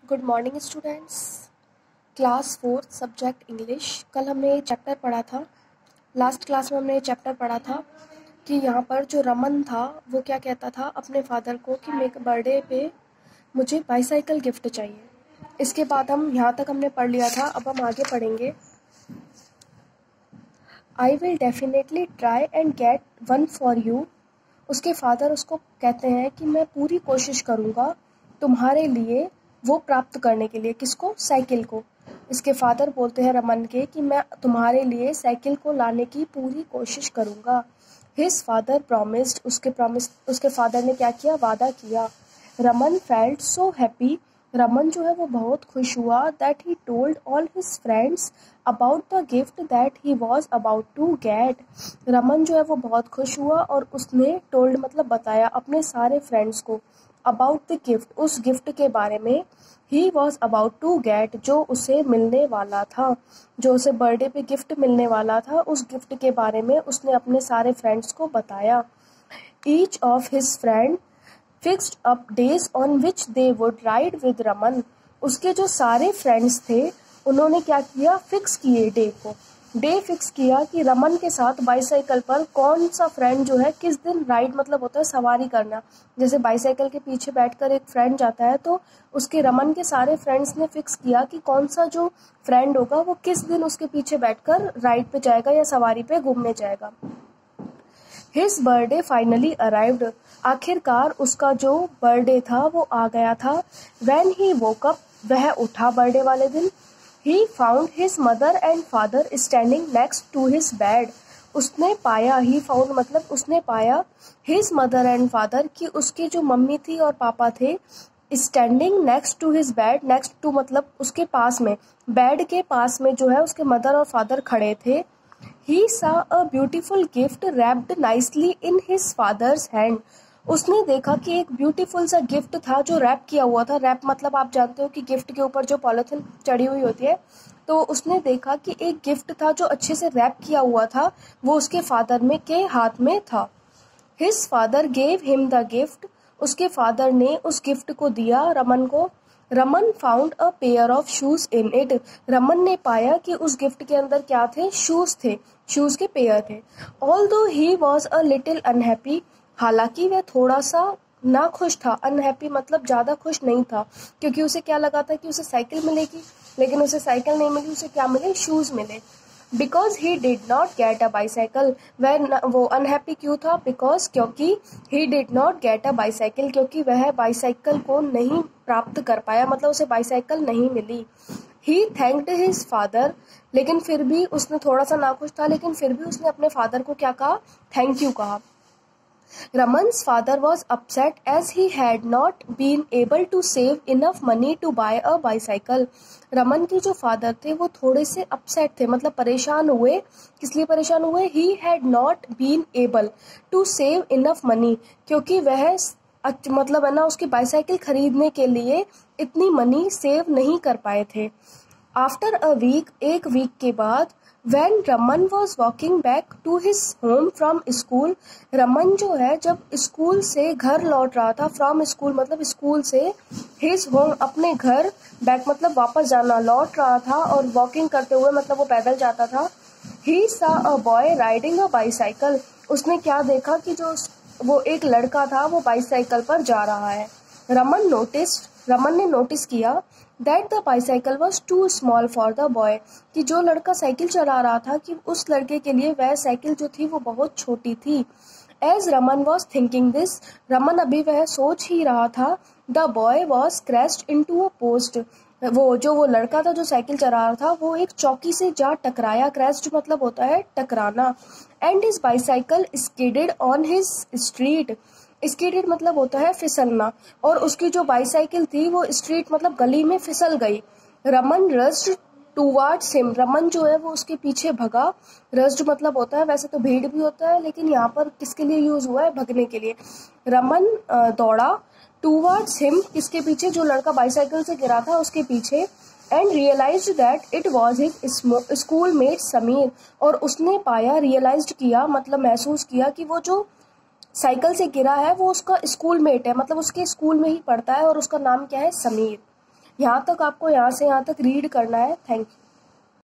Good morning students. Class 4 subject English. कल हमने chapter पढ़ा था, लास्ट क्लास में हमने चैप्टर पढ़ा था कि यहाँ पर जो रमन था वो क्या कहता था अपने फादर को कि मेरे बर्थडे पे मुझे बाईसाइकिल गिफ्ट चाहिए। इसके बाद हम यहाँ तक हमने पढ़ लिया था। अब हम आगे पढ़ेंगे। I will definitely try and get one for you. उसके फादर उसको कहते हैं कि मैं पूरी कोशिश करूँगा तुम्हारे लिए वो प्राप्त करने के लिए। किसको? साइकिल को। इसके फादर बोलते हैं रमन के कि मैं तुम्हारे लिए साइकिल को लाने की पूरी कोशिश करूँगा। His father promised. उसके फादर ने क्या किया? वादा किया। Raman felt so happy. Raman जो है वो बहुत खुश हुआ। That he told all his friends about the gift that he was about to get. Raman जो है वो बहुत खुश हुआ और उसने टोल्ड मतलब बताया अपने सारे फ्रेंड्स को अबाउट द गिफ्ट, उस गिफ्ट के बारे में। He was about to get, जो उसे मिलने वाला था, जो उसे बर्थडे पे गिफ्ट मिलने वाला था, उस गिफ्ट के बारे में उसने अपने सारे फ्रेंड्स को बताया। Each of his friend fixed up days on which they would ride with Raman. उसके जो सारे फ्रेंड्स थे उन्होंने क्या किया? फिक्स किए डे फिक्स किया कि रमन के साथ बाईसाइकिल पर कौन सा फ्रेंड जो है किस दिन राइड मतलब होता है सवारी करना। जैसे बाईसाइकिल के पीछे बैठकर एक फ्रेंड जाता है तो उसके रमन के सारे फ्रेंड्स ने फिक्स किया कि कौन सा जो फ्रेंड होगा वो किस दिन उसके पीछे बैठकर राइड पे जाएगा या सवारी पे घूमने जाएगा। His birthday finally arrived. आखिरकार उसका जो बर्थडे था वो आ गया था। व्हेन ही वोक अप, वह उठा बर्थडे वाले दिन। He found his mother and father standing next to his bed. उसने पाया, ही फाउंड मतलब उसने पाया, हिज मदर एंड फादर कि उसकी जो मम्मी थी और पापा थे standing next to his bed. Next to मतलब उसके पास में, बेड के पास में जो है उसके मदर और फादर खड़े थे। He saw a beautiful gift wrapped nicely in his father's hand. उसने देखा कि एक ब्यूटीफुल सा गिफ्ट था जो रैप किया हुआ था। रैप मतलब आप जानते हो कि गिफ्ट के ऊपर जो पॉलिथीन चढ़ी हुई होती है। तो उसने देखा कि एक गिफ्ट था जो अच्छे से रैप किया हुआ था, वो उसके फादर में के हाथ में था। His father gave him the gift. उसके फादर ने उस गिफ्ट को दिया रमन को। Raman found a pair of shoes in it. Raman ने पाया कि उस गिफ्ट के अंदर क्या थे? शूज थे, शूज के पेयर थे। Although he was a little unhappy, हालांकि वह थोड़ा सा ना खुश था। अनहैप्पी मतलब ज्यादा खुश नहीं था, क्योंकि उसे क्या लगा था कि उसे साइकिल मिलेगी, लेकिन उसे साइकिल नहीं मिली। उसे क्या मिले? शूज मिले। Because he did not get a bicycle. वह वो अनहैप्पी क्यों था? बिकॉज क्योंकि he did not get a bicycle, क्योंकि वह बाईसाइकिल को नहीं प्राप्त कर पाया, मतलब उसे बाईसाइकिल नहीं मिली। ही थैंक्ड हिज फादर, लेकिन फिर भी उसने थोड़ा सा नाखुश था, लेकिन फिर भी उसने अपने फादर को क्या कहा? थैंक यू कहा। Raman's father was upset as he had not been able to save enough money to buy a bicycle. Raman के जो फादर थे वो थोड़े से अपसेट थे, मतलब परेशान हुए। किस लिए परेशान हुए? He had not been able to save enough money, क्योंकि वह मतलब है ना उसकी बाईसाइकिल खरीदने के लिए इतनी मनी सेव नहीं कर पाए थे। आफ्टर अ वीक, एक वीक के बाद, When Raman was walking back to his home from school, Raman जो है जब स्कूल से घर लौट रहा था, from स्कूल मतलब स्कूल से, his home अपने घर, back मतलब वापस जाना, लौट रहा था, और walking करते हुए मतलब वो पैदल जाता था। He saw a boy riding a bicycle. उसने क्या देखा कि जो वो एक लड़का था वो बाईसाइकिल पर जा रहा है। रमन ने नोटिस किया that the bicycle was too small for the boy, कि जो लड़का साइकिल चला रहा था कि उस लड़के के लिए वह साइकिल जो थी वो बहुत छोटी थी। As Raman was thinking this, Raman अभी वह सोच ही रहा था, the boy was crashed into a post. वो लड़का था जो साइकिल चला रहा था वो एक चौकी से जा टकराया। क्रैश्ड मतलब होता है टकराना। And his bicycle skidded on his street. Skidded मतलब होता है फिसलना, और उसकी जो बाईसाइकिल थी वो स्ट्रीट मतलब गली में फिसल गई। Raman rushed towards him, Raman जो है वो उसके पीछे भगा। रस्ड मतलब होता है, वैसे तो भीड़ भी होता है, लेकिन यहाँ पर किसके लिए यूज हुआ है? भगने के लिए। रमन दौड़ा टूवर्ड्स हिम, किसके पीछे? जो लड़का बाईसाइकिल से गिरा था उसके पीछे। And realised that it was his school mate Sameer, और उसने पाया, रियलाइज्ड किया मतलब महसूस किया कि वो जो साइकिल से गिरा है वो उसका स्कूल मेट है, मतलब उसके स्कूल में ही पढ़ता है, और उसका नाम क्या है? समीर। यहाँ तक आपको यहाँ से यहाँ तक रीड करना है। Thank you.